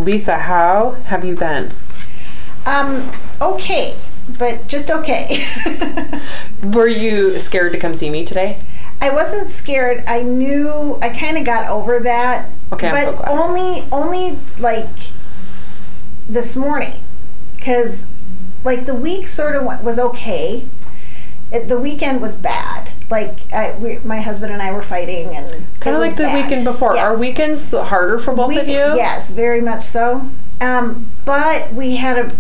Lisa, how have you been? Okay, but just okay. Were you scared to come see me today? I wasn't scared. I knew, I kind of got over that. Okay, I'm so glad. Only like this morning, because like the week sort of was okay. The weekend was bad. Like my husband and I were fighting, and kind of like the weekend before. Yes. Are weekends harder for both of you? Yes, very much so. But we had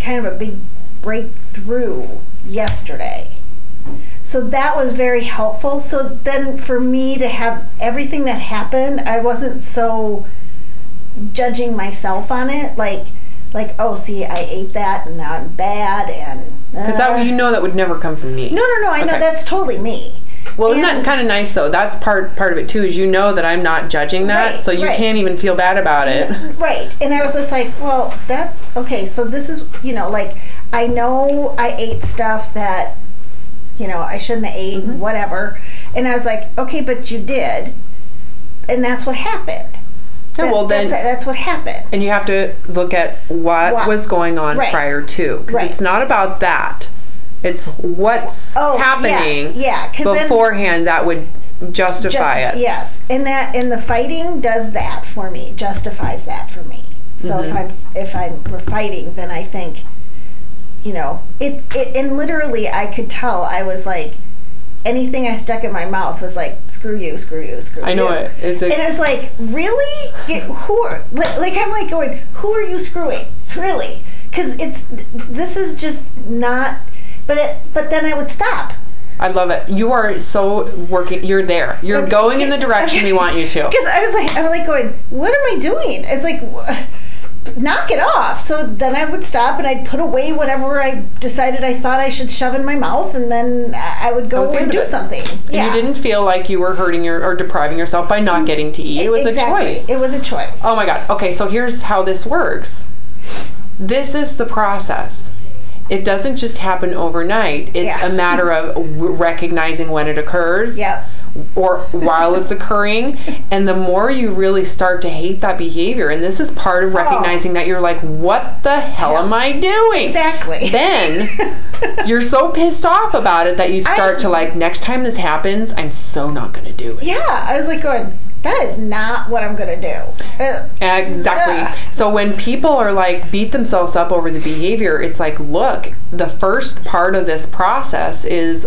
kind of a big breakthrough yesterday. So that was very helpful. So then for me to have everything that happened, I wasn't so judging myself on it. Like, oh, see, I ate that and now I'm bad. And because that would never come from me. No. I know that's totally me. Well, isn't that kind of nice, though? That's part of it, too, is that I'm not judging that, right, so you can't even feel bad about it. Right. And I was just like, well, that's, okay, so this is, like, I know I ate stuff that, I shouldn't have ate, whatever. And I was like, okay, but you did, and that's what happened. Yeah, well, then that's what happened. And you have to look at what was going on prior to. Because it's not about that. It's what's happening beforehand that would justify it. Yes, and the fighting does that for me, justifies that for me. So if we're fighting, then I think, and literally I could tell I was like, anything I stuck in my mouth was like, screw you, screw you, screw you. I know it. And it was like, really? I'm like going, who are you screwing? Really? Because this is just not. But then I would stop. I love it. You are so working. You're there. You're going in the direction we want you to. Because I'm like going, what am I doing? It's like, knock it off. So then I would stop and I'd put away whatever I decided I thought I should shove in my mouth, and then I would go and do something. Yeah. You didn't feel like you were hurting or depriving yourself by not getting to eat. It was a choice. It was a choice. Oh my God. Okay, so here's how this works. This is the process. It doesn't just happen overnight. It's a matter of recognizing when it occurs or while it's occurring. And the more you really start to hate that behavior, and this is part of recognizing that you're like, what the hell am I doing? Exactly. Then you're so pissed off about it that you start to like, next time this happens, I'm so not going to do it. Yeah, I was like going, that is not what I'm going to do. Exactly. So when people are like beat themselves up over the behavior, it's like, look, the first part of this process is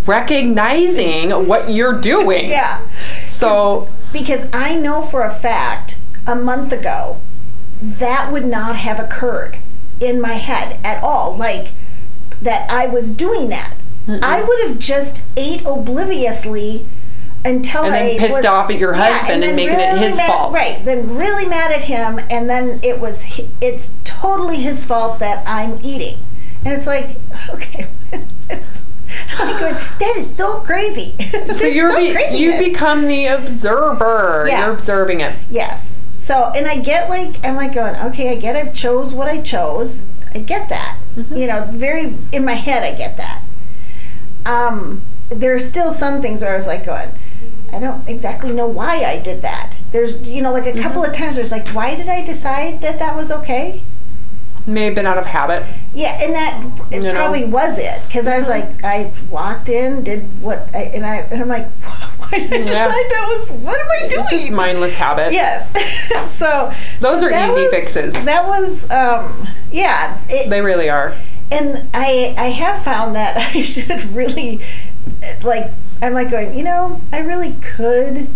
recognizing what you're doing. Yeah. So because I know for a fact a month ago that would not have occurred in my head at all. Like that I was doing that. I would have just ate obliviously until and then pissed off at your husband and making it his fault. Right. Then really mad at him, and then it's totally his fault that I'm eating. And it's like, okay, I'm going, that is so crazy. So you become the observer. Yeah. You're observing it. Yes. So, and I'm like going, okay, I get I chose what I chose. I get that. Very in my head I get that. There's still some things where I was like going, I don't exactly know why I did that. There's, like a couple of times there's like, why did I decide that was okay? May have been out of habit. Yeah, and that probably was it. Because I was like, I walked in, did what, and I'm like, why did I decide that was, what am I doing? It's just mindless habit. Yes. Those are easy fixes. That was, they really are. And I have found that I should really, I'm like going, I really could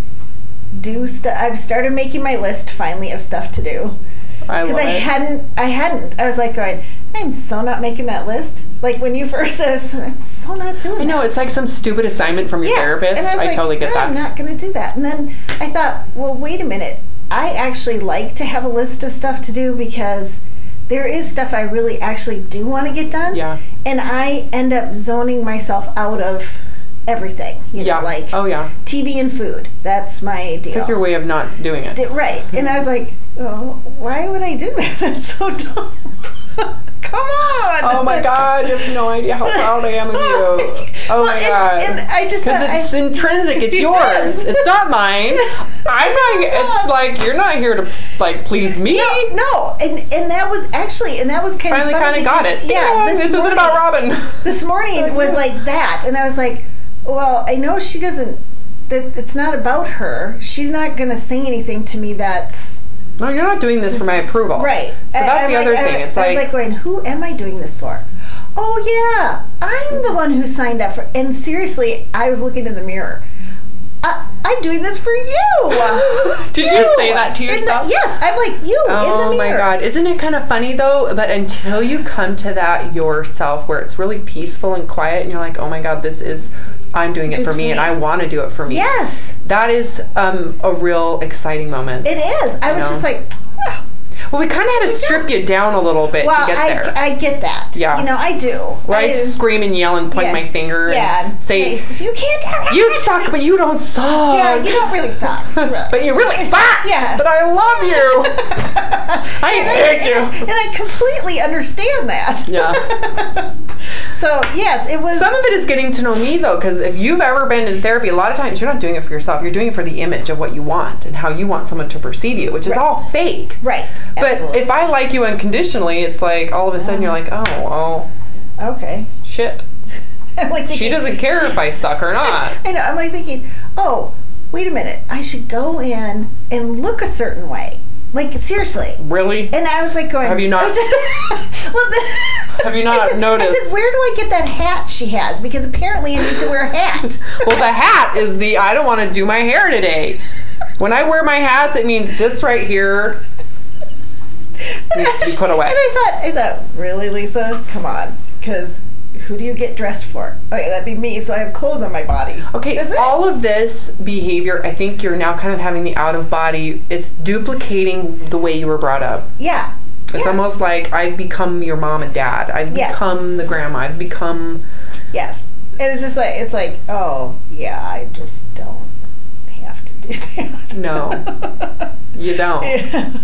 do stuff. I've started making my list finally of stuff to do. Because I hadn't. I was like going, I'm so not making that list. Like when you first said, I'm so not doing that. I know, it's like some stupid assignment from your therapist. And I totally get that. I'm not going to do that. And then I thought, well, wait a minute. I actually like to have a list of stuff to do because there is stuff I really actually do want to get done. Yeah. And I end up zoning myself out of everything. Like TV and food. That's my deal. It's like your way of not doing it. Right. And I was like, oh, why would I do that? That's so dumb. Come on! Oh my God, you have no idea how proud I am of you. Oh my God. And I just because it's intrinsic, it's yours. It's not mine. I'm not. It's like you're not here to like, please me? No. And that was kind finally of kind of got it. Yeah. This isn't about Robin. This morning was like that, and I was like, well, I know she doesn't. That it's not about her. She's not gonna say anything to me that's. No, you're not doing this for my approval. Right. So that's the other thing. It's I was like going, who am I doing this for? Oh yeah, I'm the one who signed up for. And seriously, I was looking in the mirror. I'm doing this for you. Did you say that to yourself? Yes, I'm like you in the mirror. Oh my God, isn't it kind of funny though? But until you come to that yourself, where it's really peaceful and quiet, and you're like, oh my God, I'm doing it for me, and I want to do it for me. Yes. That is a real exciting moment. It is. I was just like, oh. Well, we kind of had to strip you down a little bit to get there. I get that. Yeah. I do. Right? Scream and yell and point my finger and say, you can't do that. You suck, but you don't suck. Yeah, you don't really suck. Really. But you really suck. Yeah. But I love you. I hate you. And I completely understand that. Yeah. So, yes, it was. Some of it is getting to know me, though, because if you've ever been in therapy, a lot of times you're not doing it for yourself. You're doing it for the image of what you want and how you want someone to perceive you, which is all fake. Right. But Absolutely. if I like you unconditionally, it's like all of a sudden you're like, oh, well. Okay. Shit. I'm like thinking, she doesn't care if I suck or not. I know. I'm like thinking, oh, wait a minute. I should go in and look a certain way. Like, seriously. Really? And I was like going... Have you not... have you not noticed? I said, where do I get that hat she has? Because apparently I need to wear a hat. Well, the hat is I don't want to do my hair today. When I wear my hats, it means this right here needs to be put away. And I thought, really, Lisa? Come on. Because... who do you get dressed for? Okay, that'd be me, so I have clothes on my body. Okay, all of this behavior, I think you're now kind of having the out-of-body, it's duplicating the way you were brought up. Yeah. It's almost like I've become your mom and dad. I've become the grandma. I've become... Yes. And it's just like, oh, yeah, I just don't have to do that. No, you don't. Yeah.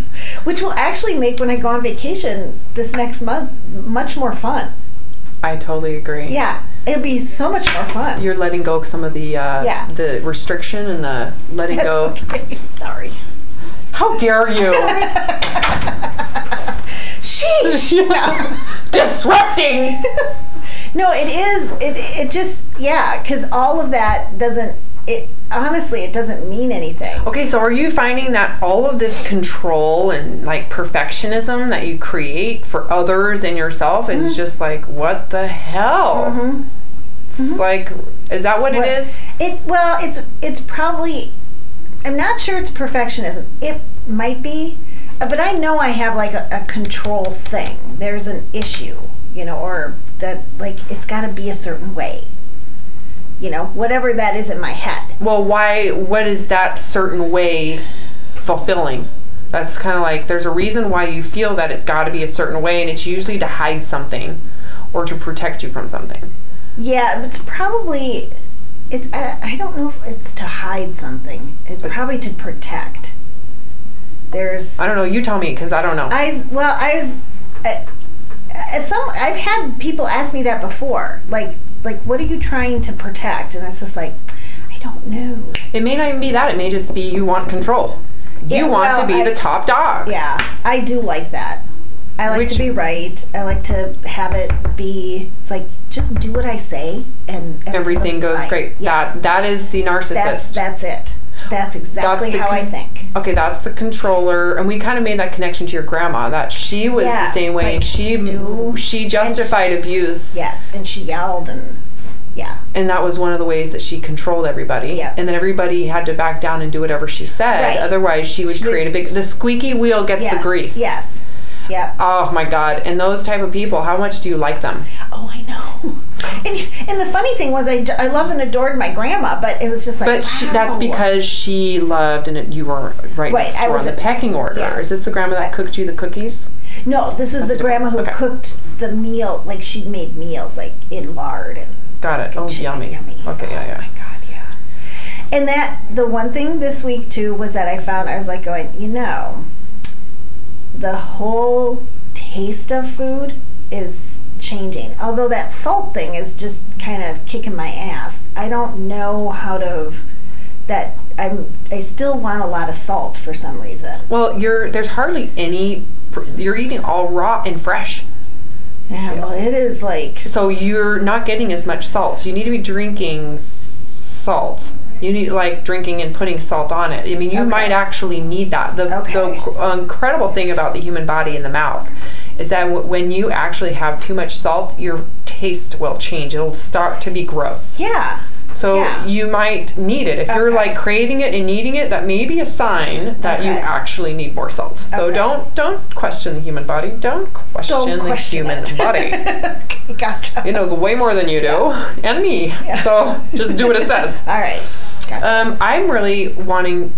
Which will actually make, when I go on vacation this next month, much more fun. I totally agree. Yeah, it'd be so much more fun. You're letting go of some of the restriction and the letting go. Okay. Sorry. How dare you? Sheesh. No. Disrupting. No, it is. It just because all of that doesn't. Honestly, it doesn't mean anything. Okay, so are you finding that all of this control and like perfectionism that you create for others and yourself is just like, what the hell? Mm-hmm. It's like, is that what it is? It's probably, I'm not sure it's perfectionism. It might be, but I know I have like a control thing. There's an issue, or that like it's got to be a certain way. Whatever that is in my head. Well, what is that certain way fulfilling? That's kind of like, there's a reason why you feel that it's got to be a certain way, and it's usually to hide something or to protect you from something. Yeah, it's probably, I don't know if it's to hide something. It's probably to protect. I don't know, you tell me, because I don't know. I've had people ask me that before, like, what are you trying to protect? And it's just like, I don't know. It may not even be that. It may just be you want control. You want to be the top dog. Yeah, I do like that. I like to be right. I like to have it be, it's like, just do what I say and everything goes great. Yeah. That is the narcissist. That's it. That's exactly how I think. Okay, that's the controller, and we kind of made that connection to your grandma, that she was the same way, and she justified abuse. Yes, and she yelled, and and that was one of the ways that she controlled everybody. Yeah. And then everybody had to back down and do whatever she said. Right. Otherwise, she would create the squeaky wheel gets the grease. Yes. Yeah. Oh my God! And those type of people, how much do you like them? Oh, I know. And the funny thing was, I love and adored my grandma, but it was just like. But that's because she loved, and you were right. I was on the pecking order. Yes. Is this the grandma that cooked you the cookies? No, this was the grandma who cooked the meal. Like, she'd made meals like in lard and. Got it. Oh, yummy. Okay, yeah. Oh my God, yeah. And the one thing this week too was that I found, I was like going, the whole taste of food is changing. Although that salt thing is just kind of kicking my ass. I don't know how to that I still want a lot of salt for some reason. Well, there's hardly any. You're eating all raw and fresh. Yeah, well, it is like. So you're not getting as much salt. So you need to be drinking salt. You need drinking and putting salt on it. I mean, you might actually need that. The incredible thing about the human body in the mouth is that when you actually have too much salt, your taste will change. It'll start to be gross. Yeah. So you might need it. If you're craving it and needing it, that may be a sign that you actually need more salt. So don't question the human body. Don't question the human body. Okay, gotcha. It knows way more than you do, and me. Yeah. So just do what it says. All right. Gotcha. I'm really wanting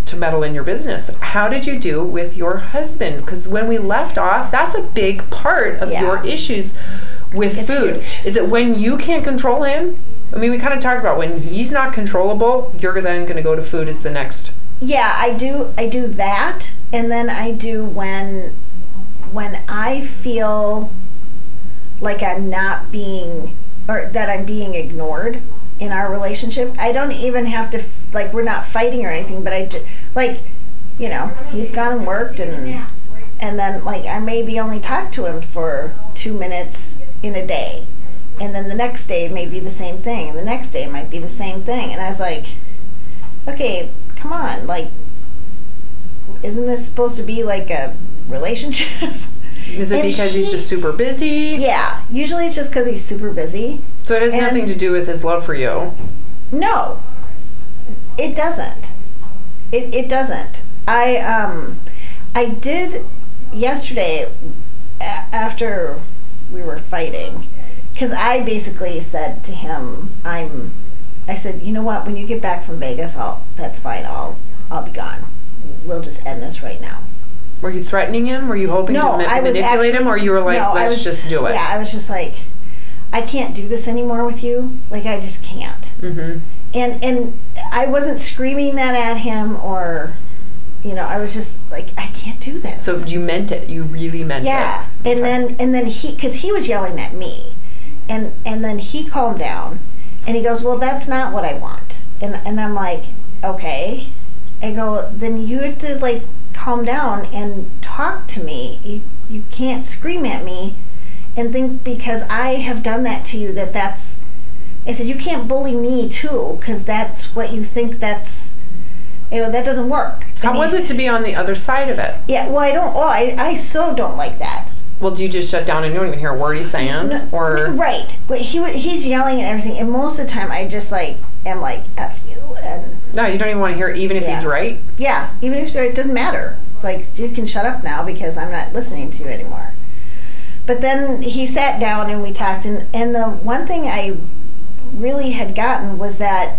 to meddle in your business. How did you do with your husband? Because when we left off, that's a big part of your issues with food. Huge. Is it when you can't control him? I mean, we kind of talked about when he's not controllable, you're then going to go to food as the next. Yeah, I do that, and then I do when I feel like I'm not being, or that I'm being ignored in our relationship. I don't even have to, we're not fighting or anything, but I just, he's gone and worked, and then, I maybe only talk to him for 2 minutes in a day. And then the next day may be the same thing, and the next day might be the same thing. And I was like, okay, come on, isn't this supposed to be a relationship? Is it because he's just super busy? Yeah, usually it's just because he's super busy. So it has nothing to do with his love for you? No, it doesn't. It doesn't. I did yesterday after we were fighting. Because I basically said to him, I said, you know what, when you get back from Vegas, that's fine, I'll be gone. We'll just end this right now. Were you threatening him? Were you hoping to manipulate him? Or you were let's just do it? Yeah, I was just I can't do this anymore with you. I just can't. Mm-hmm. And I wasn't screaming that at him or, I was just I can't do this. So you meant it. You really meant it. Yeah. And then because he was yelling at me. And then he calmed down, and he goes, well, that's not what I want. And I'm like, okay. I go, then you have to calm down and talk to me. You can't scream at me and think because I have done that to you that's. I said, you can't bully me too, because that's what you think that doesn't work. How was it to be on the other side of it? Yeah, well, I so don't like that. Well, do you just shut down and you don't even hear a word he's saying? Or right. But he's yelling and everything, and most of the time I just am F you. And no, you don't even want to hear it, even if he's right? Yeah, even if he's right, it doesn't matter. It's you can shut up now because I'm not listening to you anymore. But then he sat down and we talked, and the one thing I really had gotten was that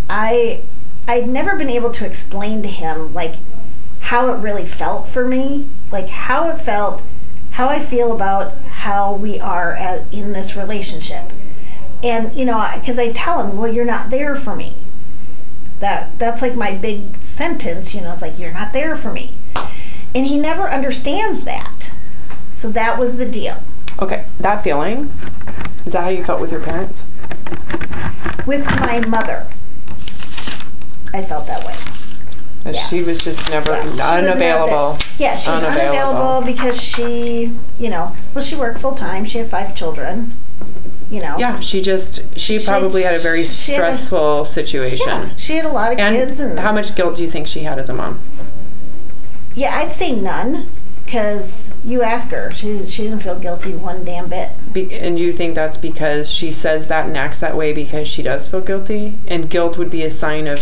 I'd never been able to explain to him how it really felt for me, how it felt, how I feel about how we are in this relationship. And because I tell him, well, you're not there for me. That's my big sentence, it's you're not there for me. And he never understands that. So that was the deal. Okay, that feeling, is that how you felt with your parents? With my mother, I felt that way. She was just never unavailable. She was unavailable because she worked full time. She had 5 children. Yeah, she probably had a very stressful situation. Yeah, she had a lot of kids. And how much guilt do you think she had as a mom? Yeah, I'd say none, because you ask her, she doesn't feel guilty one damn bit. And do you think that's because she says that and acts that way because she does feel guilty? And guilt would be a sign of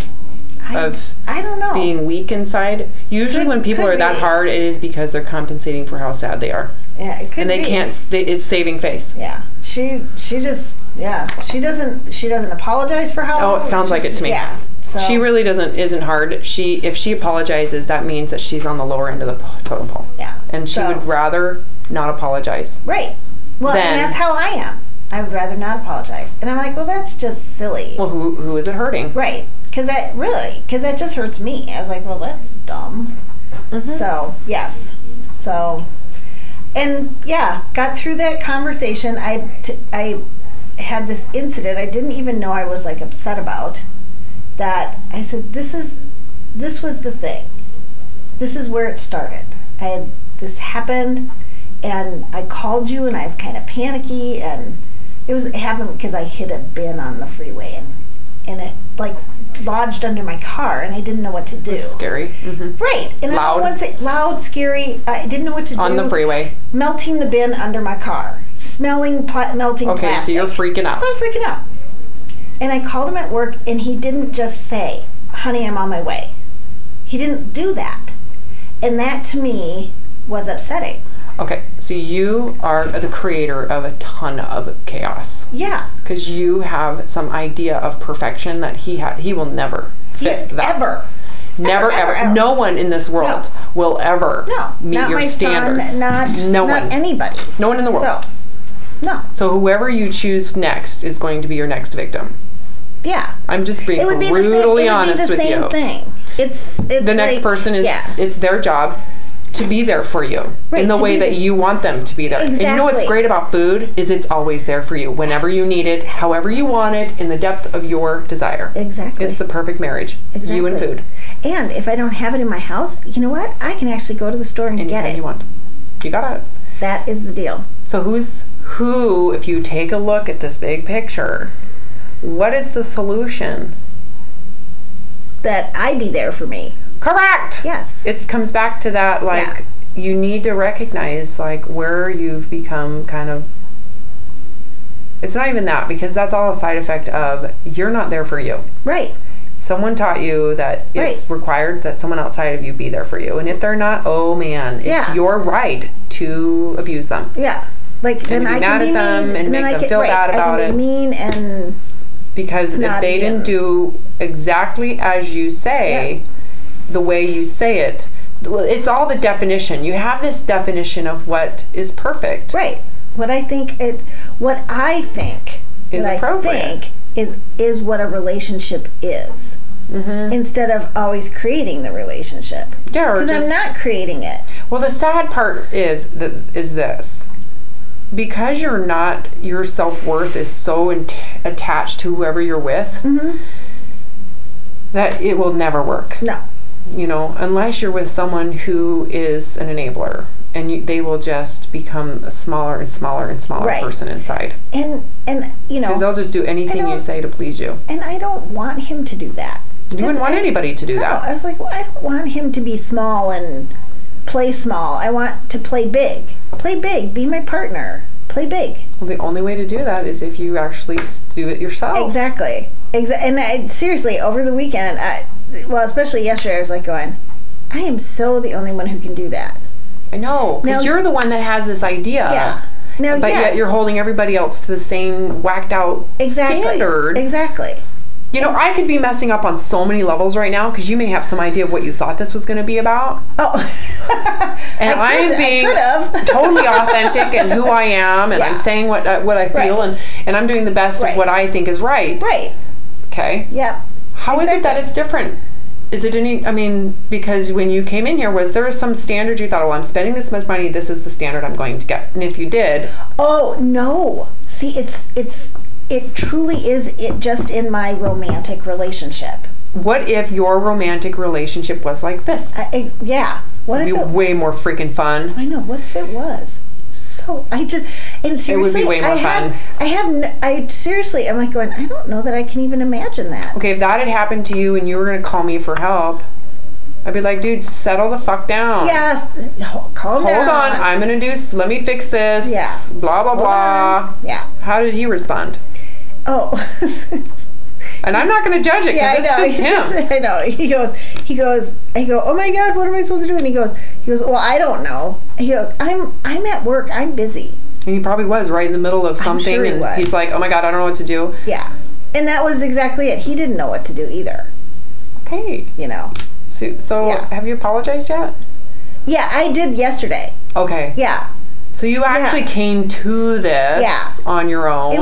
I don't know, being weak inside. Usually when people are that hard, it is because they're compensating for how sad they are. Yeah, it could be. And they can't. It's saving face. Yeah, she doesn't apologize for how. Oh, it sounds like it to me. Yeah. So. She really isn't hard. If she apologizes, that means that she's on the lower end of the totem pole. Yeah. And she would rather not apologize. Right. Well, and that's how I am. I would rather not apologize. And I'm like, well, that's just silly. Well, who is it hurting? Right. Because that just hurts me. I was like, well, that's dumb. Mm-hmm. So, yes. So, and yeah, got through that conversation. I had this incident I didn't even know I was upset about that I said, this was the thing. This is where it started. This happened, and I called you, and I was kind of panicky, and it happened because I hit a bin on the freeway, and it like lodged under my car, and I didn't know what to do. It was scary. Mm-hmm. Right. And loud, scary. I didn't know what to do. On the freeway. Melting the bin under my car. Smelling melting plastic. Okay, so you're freaking out. So I'm freaking out. And I called him at work, and he didn't just say, honey, I'm on my way. He didn't do that. And that, to me, was upsetting. Okay, so you are the creator of a ton of chaos. Yeah. Because you have some idea of perfection that he will never fit that. Ever. Never, ever. No one in this world will ever meet not your my standards. Son, not anybody. No one in the world. So, no. So whoever you choose next is going to be your next victim. Yeah. I'm just being brutally honest with you. It would be the same thing. It's the next person is, it's their job to be there for you in the way that you want them to be there. Exactly. And you know what's great about food is it's always there for you whenever you need it, however you want it, in the depth of your desire. Exactly. It's the perfect marriage. Exactly. You and food. And if I don't have it in my house, you know what? I can actually go to the store and get it. You want. You got it. That is the deal. So who, if you take a look at this big picture, what is the solution? That I be there for me. Correct. Yes. It comes back to that, you need to recognize, where you've become kind of, it's not even that, because that's all a side effect of you're not there for you. Right. Someone taught you that it's required that someone outside of you be there for you. And if they're not, oh man, it's your right to abuse them. Yeah. Then I can be mad at them and make them feel bad about it. I can be mean and... Because if they didn't do exactly as you say, the way you say it, it's all the definition. You have this definition of what is perfect. Right. What I think is appropriate. Is what a relationship is. Mm-hmm. Instead of always creating the relationship. Yeah. Because I'm not creating it. Well, the sad part is this. Because your self-worth is so attached to whoever you're with, that it will never work. No. Unless you're with someone who is an enabler, and they will just become a smaller and smaller and smaller person inside. And because they'll just do anything you say to please you. And I don't want him to do that. You wouldn't want anybody to do that. I was like, I don't want him to be small and play small. I want to play big. Play big. Be my partner. Play big. Well, the only way to do that is if you actually do it yourself. Exactly. And seriously, over the weekend, especially yesterday, I was like going, I am so the only one who can do that. I know, because you're the one that has this idea. Yeah. But yet you're holding everybody else to the same whacked out standard. Exactly. I could be messing up on so many levels right now because you may have some idea of what you thought this was going to be about. Oh. And I am being totally authentic in who I am, and I'm saying what I feel, and I'm doing the best of what I think is right. Right. Okay. Yeah. How is it that it's different? Is it because when you came in here, was there some standard you thought, I'm spending this much money, this is the standard I'm going to get? And if you did. Oh, no. See, it truly is just in my romantic relationship. What if your romantic relationship was like this? What if it would be way more freaking fun? I know. What if it was? So seriously, it would be way more fun. Seriously, I'm like going, I don't know that I can even imagine that. Okay, if that had happened to you and you were going to call me for help, I'd be like, dude, settle the fuck down. Yes, calm down. Hold on, I'm going to let me fix this. Yeah. Blah, blah, blah. Yeah. How did he respond? Oh. And I'm not going to judge it because it's just him. I know. He goes, oh my God, what am I supposed to do? And he goes, well, I don't know. He goes, I'm at work. I'm busy. And he probably was right in the middle of something. I'm sure he was. He's like, oh my God, I don't know what to do. Yeah. And that was exactly it. He didn't know what to do either. Okay. So have you apologized yet? Yeah, I did yesterday. Okay. Yeah. So you actually came to this on your own.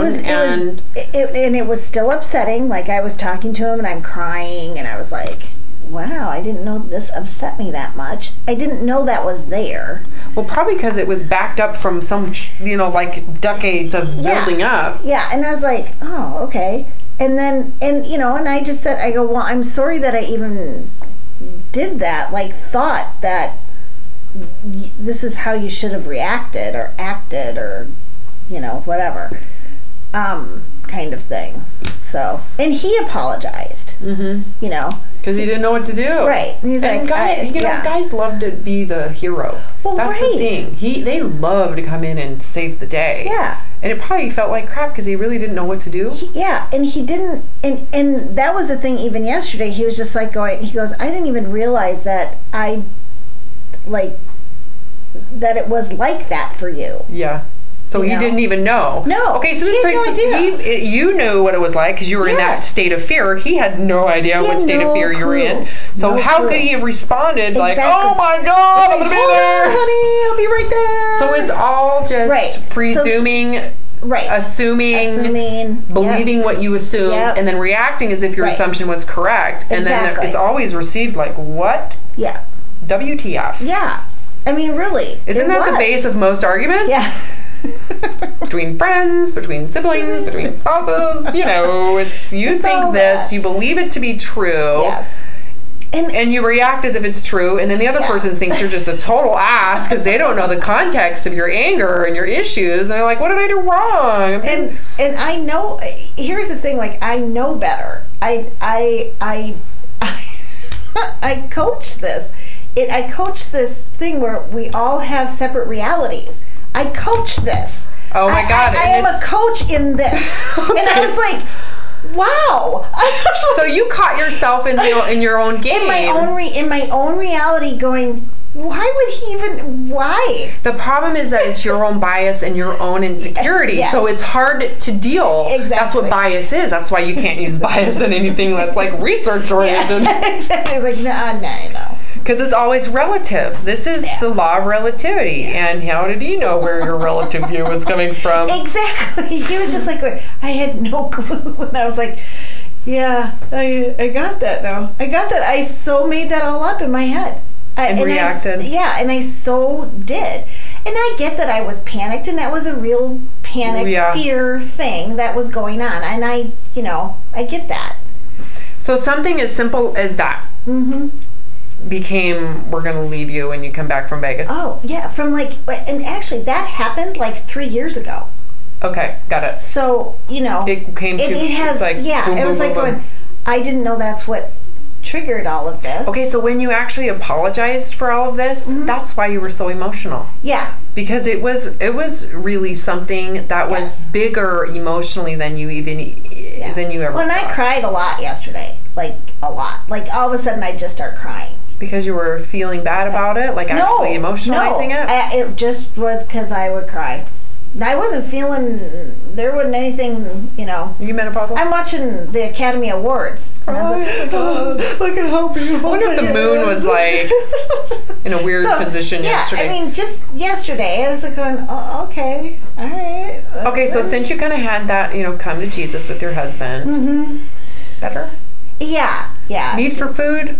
It was still upsetting. Like I was talking to him and I'm crying and I was like, wow, I didn't know this upset me that much. I didn't know that was there. Well, probably because it was backed up from some, like decades of building up. Yeah, and I was like, oh, okay. And then, and I just said, I go, well, I'm sorry that I even did that, like thought that this is how you should have reacted or acted or, whatever, kind of thing. So, and he apologized, because he didn't know what to do. Right. And he's and like, guys love to be the hero. Well, that's the thing. They love to come in and save the day. Yeah. And it probably felt like crap because he really didn't know what to do. And he didn't, and that was the thing even yesterday. He was just like he goes, I didn't even realize that that it was like that for you. Yeah. So he didn't even know. No. Okay, so this no idea. You knew what it was like because you were in that state of fear. He had no idea what state of fear you were in. So how could he have responded like, oh my God, I'm going to be there. Honey, I'll be right there. So it's all just presuming, assuming, believing what you assumed, and then reacting as if your assumption was correct. And then it's always received like, what? Yeah. WTF. Yeah. I mean, really. Isn't that the base of most arguments? Yeah. Between friends, between siblings, between spouses, it's you think this, you believe it to be true, and you react as if it's true, and then the other person thinks you're just a total ass because they don't know the context of your anger and your issues, and they're like, what did I do wrong? And I know, here's the thing, like, I know better. I coach this. I coach this thing where we all have separate realities. I coach this. Oh my God! I am a coach in this, and I was like, wow. So you caught yourself in your own game. In my own reality, going, why would he even? Why? The problem is that it's your own bias and your own insecurity, so it's hard to deal. Exactly. That's what bias is. That's why you can't use bias in anything that's like research oriented. Exactly. It's like no. Because it's always relative. This is the law of relativity. And how did he know where your relative view was coming from? Exactly. He was just like, I had no clue. And I was like, yeah, I got that now. I got that. I so made that all up in my head. And reacted. And I so did. And I get that I was panicked, and that was a real panic, fear thing that was going on. And I get that. So something as simple as that. Mm-hmm. Became, we're going to leave you when you come back from Vegas. Oh, yeah. And actually that happened like 3 years ago. Okay, got it. So, it came to, it has, like, boom, it was boom, like boom, going, I didn't know that's what triggered all of this. Okay, so when you actually apologized for all of this, that's why you were so emotional. Yeah. Because it was really something that was bigger emotionally than you ever When thought. I cried a lot yesterday, like a lot. Like all of a sudden I'd just start crying. Because you were feeling bad about it? Like actually emotionalizing it? It just was because I would cry. I wasn't feeling, there wasn't anything, You menopausal? I'm watching the Academy Awards. And I was like, I can help you. I wonder if the moon was like in a weird position yesterday. I mean, just yesterday, I was like going, oh, okay, all right. Okay, so since you kind of had that, come to Jesus with your husband, better? Yeah. Need for food?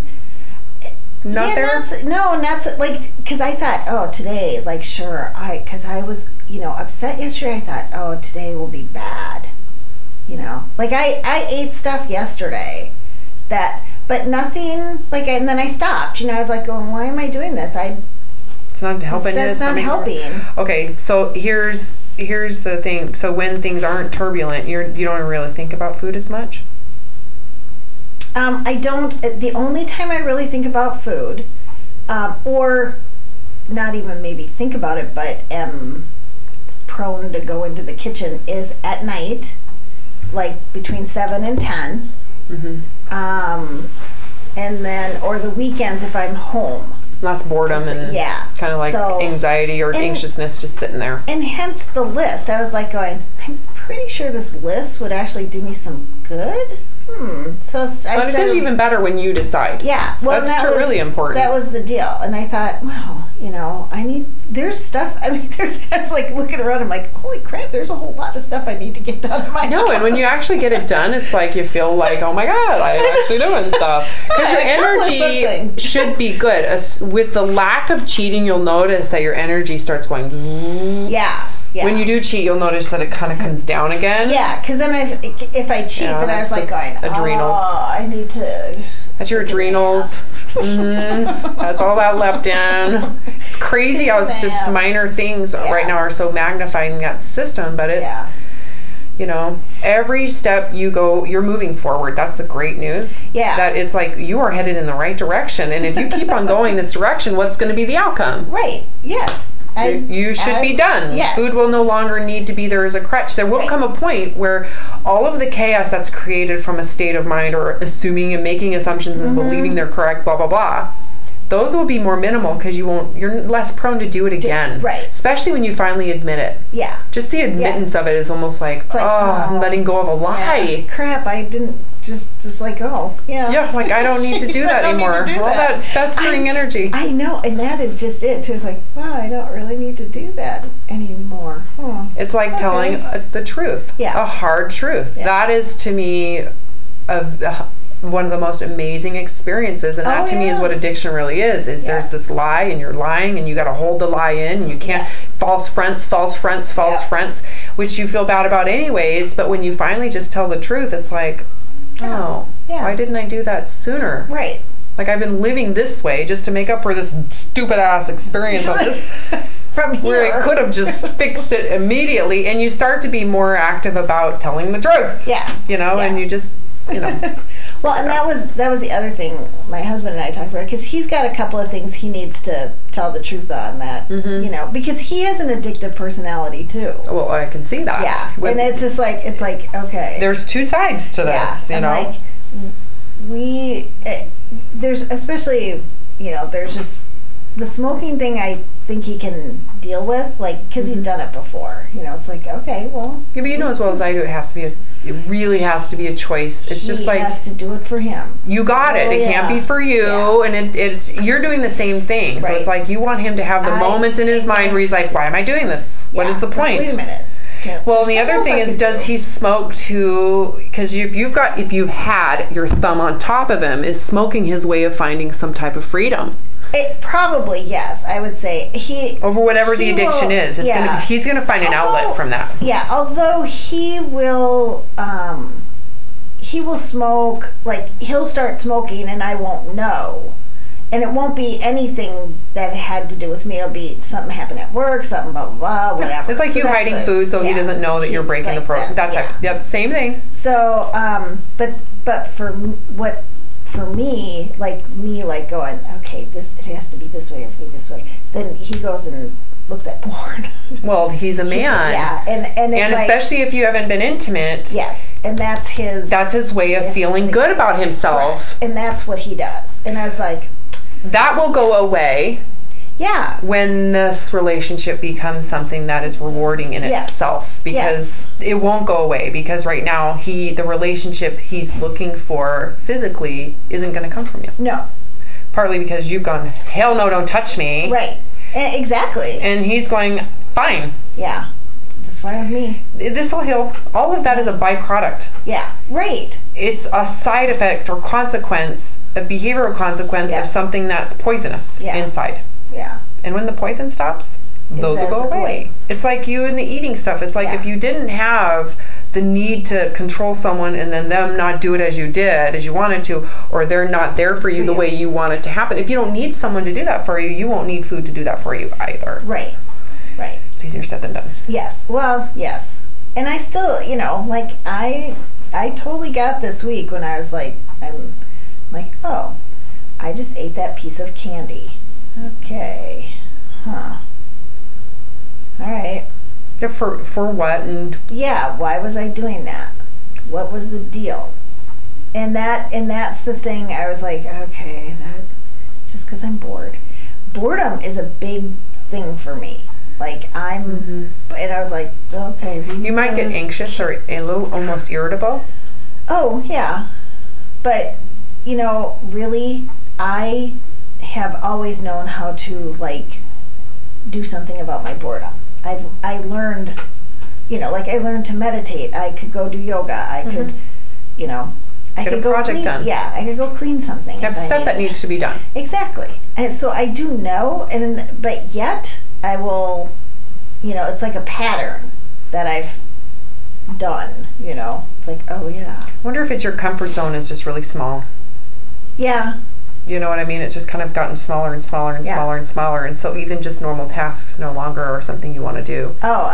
Not there? Not like, because I thought, oh, today, like, sure, because I was, upset yesterday. I thought, oh, today will be bad. Like I ate stuff yesterday but nothing, like, and then I stopped. I was like, going, why am I doing this? It's not helping. It's not helping. Okay, so here's the thing. So when things aren't turbulent, you don't really think about food as much? I don't. The only time I really think about food, or not even maybe think about it, but am prone to go into the kitchen is at night, like between 7 and 10. And then, or the weekends if I'm home. That's boredom and kind of like anxiety or anxiousness just sitting there. And hence the list. I was like going, I'm pretty sure this list would actually do me some good So but it is even better when you decide. Yeah. Well, that's really important. That was the deal. And I thought, well, there's stuff. I was like looking around. I'm like, holy crap, there's a whole lot of stuff I need to get done in my house. And when you actually get it done, it's like you feel like, oh my God, I'm actually doing stuff. Because your energy should be good. With the lack of cheating, you'll notice that your energy starts going. Yeah. When you do cheat, you'll notice that it kind of comes down again. Yeah, because then if I cheat, then I was like going, adrenals. Oh, I need to. That's your adrenals. That's all that leptin. It's crazy how it's just minor things right now are so magnifying that system, but it's, every step you go, you're moving forward. That's the great news. Yeah. That it's like you are headed in the right direction, and if you keep on going this direction, what's going to be the outcome? Right. Yes. You should be done. Yes. Food will no longer need to be there as a crutch. There will come a point where all of the chaos that's created from a state of mind or assuming and making assumptions and believing they're correct, blah, blah, blah, those will be more minimal because you're less prone to do it again. Right. Especially when you finally admit it. Yeah. Just the admittance of it is almost like, I'm letting go of a lie. Yeah. Crap, I didn't just like, Yeah, like I don't need to do that anymore. All that festering energy. I know, and that is just it too. It's like, wow, I don't really need to do that anymore. It's like telling the truth. Yeah. A hard truth. Yeah. That is to me one of the most amazing experiences, and that to me is what addiction really is there's this lie and you're lying and you got to hold the lie in and you can't false fronts, which you feel bad about anyways, but when you finally just tell the truth, it's like, why didn't I do that sooner? Right. Like I've been living this way just to make up for this stupid ass experience of this from here. Where I could have just fixed it immediately, and you start to be more active about telling the truth. Yeah. And you just Well, and that was the other thing my husband and I talked about, because he's got a couple of things he needs to tell the truth on that, because he has an addictive personality too. Well, I can see that. Yeah, and it's just like, okay. There's two sides to this, Like, there's especially, there's just the smoking thing I think he can deal with, like, because he's done it before. It's like, okay, well. Yeah, but as well as I do, it really has to be a choice. It's just like. He has to do it for him. You got it. It can't be for you, and you're doing the same thing. So it's like you want him to have the moments in his mind where he's like, why am I doing this? What is the point? Wait a minute. Well, and the other thing is, does he smoke too? Because if you've had your thumb on top of him, is smoking his way of finding some type of freedom? It probably, yes, I would say over whatever the addiction is. He's gonna find an outlet from that. Yeah, although he will smoke, like he'll start smoking and I won't know. And it won't be anything that had to do with me. It'll be something happened at work, something blah, blah, blah, whatever. It's like you hiding food so he doesn't know that you're breaking the program. Yep, same thing. So, but for me, like going, okay, it has to be this way, it has to be this way. Then he goes and looks at porn. Well, he's a man. Yeah, and especially if you haven't been intimate. Yes, and that's his way of feeling good about himself. Correct. And that's what he does. And I was like, that will go away. Yeah. When this relationship becomes something that is rewarding in itself, because it won't go away, because right now the relationship he's looking for physically isn't going to come from you. No. Partly because you've gone, hell no, don't touch me. Right. Exactly. And he's going, fine. Yeah. That's fine with me. This will heal. All of that is a byproduct. Yeah. Right. It's a side effect or consequence, a behavioral consequence of something that's poisonous inside. Yeah. And when the poison stops, those will go away. It's like you and the eating stuff. It's like if you didn't have the need to control someone and then them not do it as you wanted to, or they're not there for you the way you want it to happen. If you don't need someone to do that for you, you won't need food to do that for you either. Right. Right. It's easier said than done. Yes. Well, yes. And I still, like I totally got this week when I was like, I'm like, oh, I just ate that piece of candy. Okay. Huh. All right. For what? And why was I doing that? What was the deal? And that's the thing. I was like, okay, that's just because I'm bored. Boredom is a big thing for me. Like and I was like, okay. You might get anxious or a little almost irritable. Oh yeah. But, really, I have always known how to, do something about my boredom. I learned, I learned to meditate. I could go do yoga. I could, I Get could a go project clean. done. Yeah, I could go clean something. You have stuff that needs to be done. Exactly. And so I do know, but yet I will, it's like a pattern that I've done, It's like, oh yeah. I wonder if it's your comfort zone is just really small. Yeah. You know what I mean? It's just kind of gotten smaller and smaller and smaller and smaller. And so even just normal tasks no longer are something you want to do. Oh,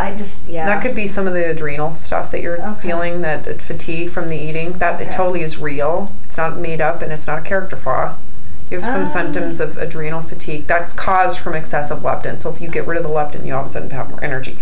That could be some of the adrenal stuff that you're feeling, that fatigue from the eating. That it totally is real. It's not made up, and it's not a character flaw. You have some symptoms of adrenal fatigue. That's caused from excessive leptin. So if you get rid of the leptin, you all of a sudden have more energy.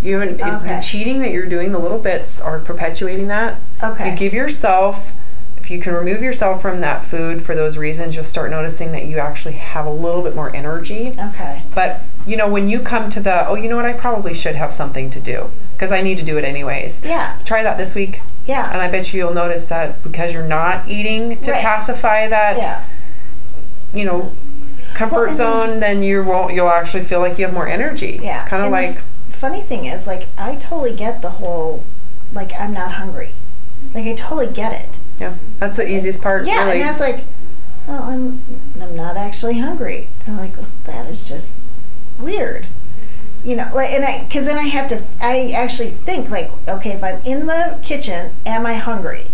If the cheating that you're doing, the little bits are perpetuating that. Okay. You give yourself, if you can remove yourself from that food for those reasons, you'll start noticing that you actually have a little bit more energy. Okay. But, when you come to the, I probably should have something to do because I need to do it anyways. Yeah. Try that this week. Yeah. And I bet you'll notice that because you're not eating to pacify that, comfort zone, then you'll actually feel like you have more energy. Yeah. It's kind of like. Funny thing is, I totally get the whole, I'm not hungry. I totally get it. Yeah, that's the easiest part. Yeah, really. and I was like, oh, I'm not actually hungry. I'm like, well, that is just weird. Because then I actually think, okay, if I'm in the kitchen, am I hungry?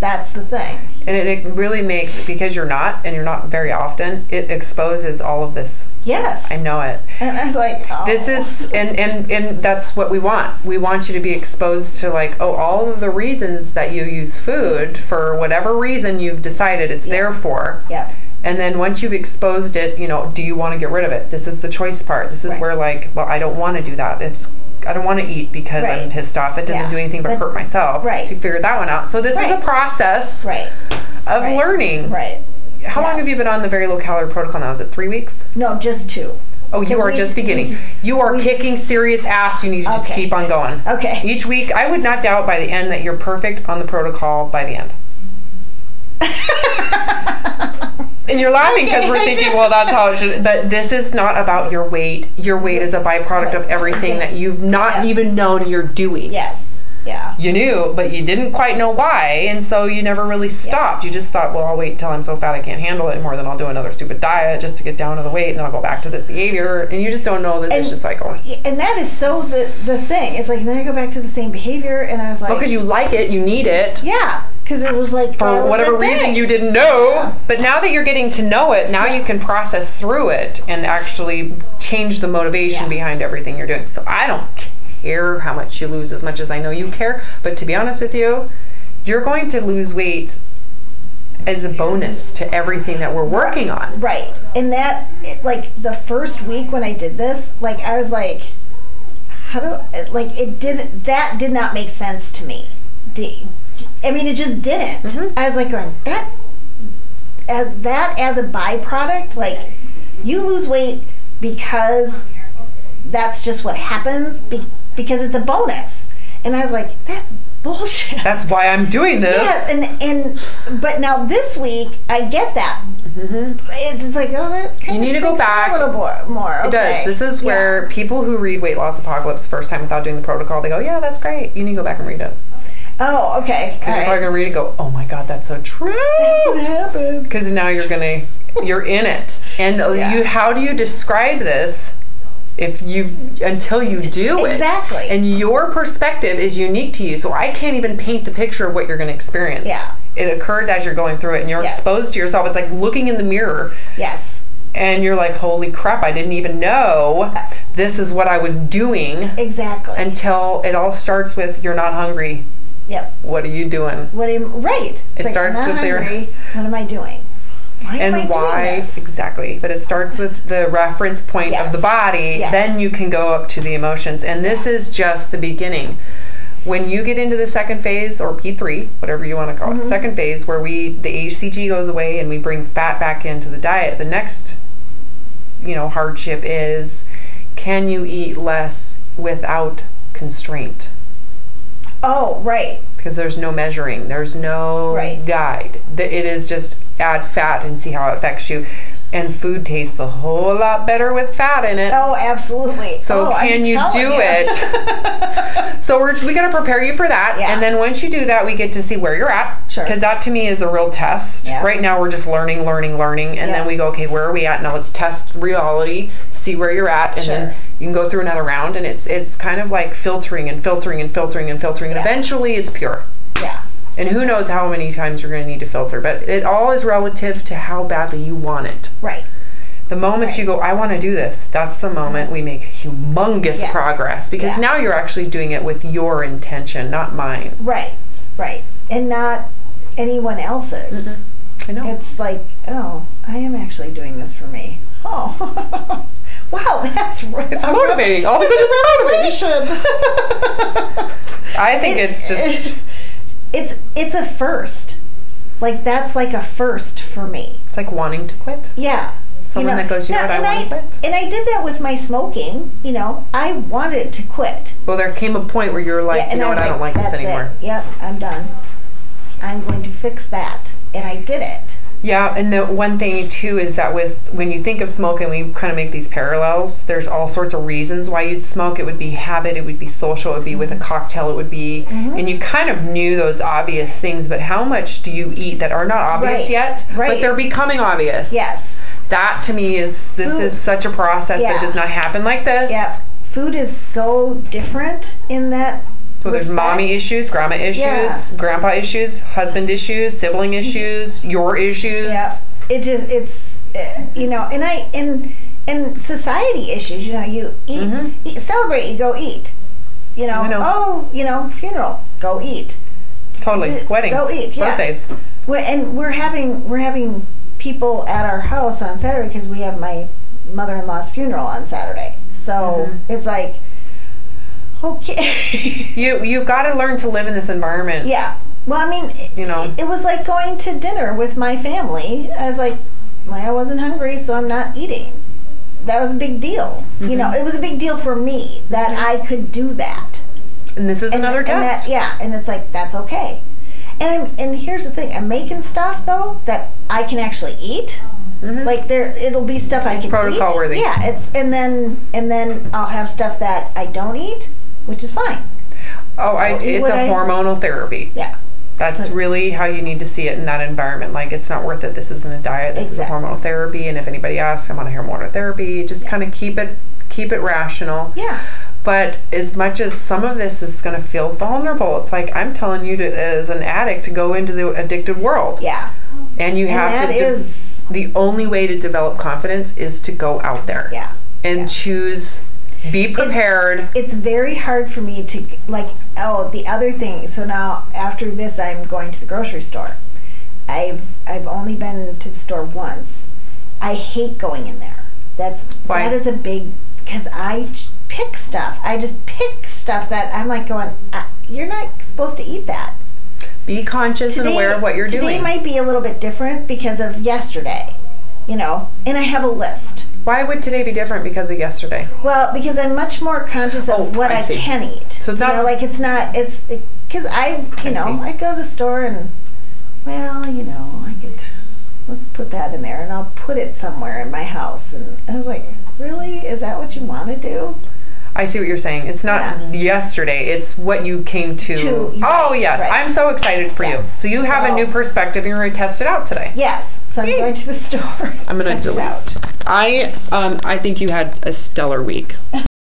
That's the thing. And it really makes, because you're not very often, it exposes all of this. Yes. I know it. And I was like, oh. This is, and that's what we want. We want you to be exposed to all of the reasons that you use food for whatever reason you've decided it's there for. Yeah. And then once you've exposed it, do you want to get rid of it? This is the choice part. This is where I don't want to do that. I don't want to eat because I'm pissed off. It doesn't do anything but hurt myself. Right. So you figured that one out. So this is a process of learning. Right. How long have you been on the very low calorie protocol now? Is it 3 weeks? No, just 2. Oh, you are just beginning. You are kicking serious ass. You need to just keep on going. Okay. Each week, I would not doubt by the end that you're perfect on the protocol by the end. And you're laughing because we're thinking, well, that's how it should. But this is not about your weight. Your weight is a byproduct of everything that you've not even known you're doing. Yes. Yeah. You knew, but you didn't quite know why, and so you never really stopped. You just thought, well, I'll wait until I'm so fat I can't handle it anymore, then I'll do another stupid diet just to get down to the weight, and then I'll go back to this behavior, and you just don't know the vicious cycle. And that is so the thing. It's then I go back to the same behavior, and I was like... Well, because you like it, you need it. Yeah, because it was for whatever reason you didn't know. Yeah. But now that you're getting to know it, now you can process through it and actually change the motivation behind everything you're doing. So I don't care how much you lose as much as I know you care, but to be honest with you, you're going to lose weight as a bonus to everything that we're working on. Right. And that, the first week when I did this, I was like, that did not make sense to me. It just didn't. Mm-hmm. I was going, as a byproduct, you lose weight because that's just what happens, because it's a bonus. And I was like, that's bullshit. That's why I'm doing this. Yeah, but now this week I get that. Mm-hmm. It's that kind you need to go back a little more. Okay. It does. This is where people who read Weight Loss Apocalypse the first time without doing the protocol, they go, yeah, that's great. You need to go back and read it. Oh, okay. Because you're probably gonna read it and go, oh my god, that's so true. That's what happened. Because now you're in it. And how do you describe this? Until you do it. Exactly. And your perspective is unique to you, so I can't even paint the picture of what you're going to experience. Yeah. It occurs as you're going through it, and you're exposed to yourself. It's like looking in the mirror. Yes. And you're like, holy crap, I didn't even know this is what I was doing. Exactly. Until it all starts with, you're not hungry. Yep. What are you doing? Right. It starts with hungry. What am I doing? Why am I doing this? Exactly. But it starts with the reference point of the body. Yes. Then you can go up to the emotions. And this is just the beginning. When you get into the second phase, or P3, whatever you want to call it, second phase, where the HCG goes away and we bring fat back into the diet, the next hardship is, can you eat less without constraint? Oh, right. because there's no measuring. There's no guide. It is just add fat and see how it affects you. And food tastes a whole lot better with fat in it. Oh, absolutely. So can you do it? So we got to prepare you for that. Yeah. And then once you do that, we get to see where you're at. Sure. Because that to me is a real test. Yeah. Right now we're just learning. And then we go, okay, where are we at? Now let's test reality, see where you're at. And then you can go through another round. And it's kind of like filtering. And eventually it's pure. Yeah. And who knows how many times you're going to need to filter. But it all is relative to how badly you want it. Right. The moment you go, I want to do this, that's the moment we make humongous progress. Because now you're actually doing it with your intention, not mine. Right. And not anyone else's. I know. It's like, oh, I am actually doing this for me. Oh. Wow, that's right. It's motivating. All the motivation. I think it's just... It's a first. Like, that's like a first for me. It's like wanting to quit. Yeah. Someone that goes, I want to quit. And I did that with my smoking. I wanted to quit. Well, there came a point where you're like, I don't like this anymore. Yep, I'm done. I'm going to fix that. And I did it. Yeah, and the one thing too is that when you think of smoking, we kind of make these parallels. There's all sorts of reasons why you'd smoke. It would be habit, it would be social, it would be with a cocktail, it would be, and you kind of knew those obvious things, but how much do you eat that are not obvious yet, but they're becoming obvious? Yes. That to me is such a process that does not happen like this. Yeah. Food is so different in that. So there's mommy issues, grandma issues, grandpa issues, husband issues, sibling issues, your issues. Yeah. It's and society issues. You eat, celebrate, you go eat. Funeral, go eat. Totally. Weddings, go eat. Birthdays. And we're having people at our house on Saturday because we have my mother-in-law's funeral on Saturday. So it's like, okay. You've got to learn to live in this environment. Yeah. Well, I mean, it was like going to dinner with my family. I was like, I wasn't hungry, so I'm not eating. That was a big deal. It was a big deal for me that I could do that. And this is another test. And it's like, that's okay. And here's the thing, I'm making stuff though that I can actually eat. Like it'll be stuff I can eat. Protocol worthy. Yeah, and then I'll have stuff that I don't eat, which is fine. Oh, it's a hormonal therapy. Yeah. That's really how you need to see it in that environment. Like, it's not worth it. This isn't a diet. This is a hormonal therapy. And if anybody asks, I'm on a hormonal therapy. Just kind of keep it rational. Yeah. But as much as some of this is going to feel vulnerable, it's like I'm telling you as an addict to go into the addictive world. Yeah. And you have to. The only way to develop confidence is to go out there. Yeah. And choose. Be prepared. It's very hard for me to, the other thing. So now after this, I'm going to the grocery store. I've only been to the store once. I hate going in there. That is a big, because I pick stuff. I just pick stuff that I'm like going, you're not supposed to eat that. Be conscious and aware of what you're doing. Today might be a little bit different because of yesterday, and I have a list. Why would today be different because of yesterday? Well, because I'm much more conscious of what I can eat. So it's not it's because I go to the store and, I could, let's put that in there and I'll put it somewhere in my house. And I was like, really? Is that what you want to do? I see what you're saying. It's not yesterday. It's what you came to. Oh, yes. Right. I'm so excited for you. So you have a new perspective and you're going to test it out today. Yes. So I'm going to the store. I'm going to delete. I think you had a stellar week.